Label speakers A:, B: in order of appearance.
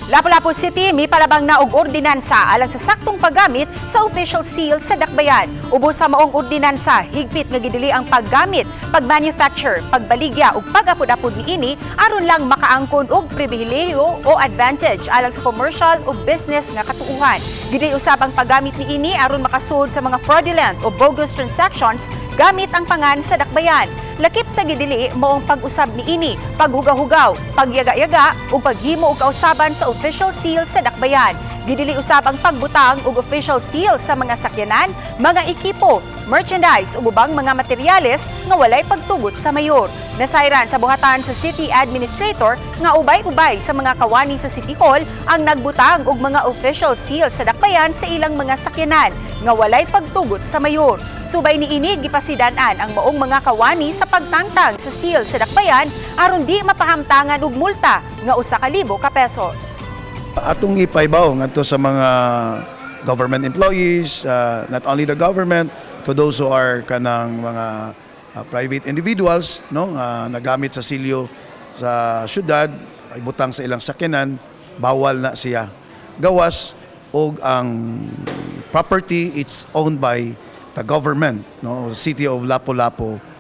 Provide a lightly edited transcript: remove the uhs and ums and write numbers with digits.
A: Lapu-Lapu City may palabang na og ordinansa alang sa saktong paggamit sa official seal sa dakbayan. Ubos sa maong ordinansa, higpit nga gidili ang paggamit, pagmanufacture, pagbaligya ug pag-apod-apod niini aron lang makaangkon og pribilehiyo o advantage alang sa commercial ug business nga katuuhan. Gidili usab ang paggamit niini aron makasud sa mga fraudulent o bogus transactions gamit ang pangan sa dakbayan. Lakip sa gidili moong pag-usab niini, paghugaw-hugaw, pagyaga-yaga ug paghimo og kausaban sa official seal sa dakbayan. Gidili usab ang pagbutang og official seal sa mga sakyanan, mga ekipo, merchandise ug ubang mga materyales nga walay pagtugot sa mayor. Nasayran sa buhatan sa City Administrator nga ubay-ubay sa mga kawani sa City Hall ang nagbutang og mga official seal sa dakbayan sa ilang mga sakyanan nga walay pagtugot sa mayor. Subay niini gipasidan-an ang maong mga kawani sa pagtangtang sa seal sa dakbayan aron di mapahamtangan og multa nga 1,000 ka pesos.
B: Atong ipaibaw ngadto sa mga government employees, not only the government, to those who are kanang mga private individuals, no, nagamit sa silyo sa syudad, ay butang sa ilang sakyanan, bawal na siya. Gawas og ang property it's owned by the government, no, City of Lapu-Lapu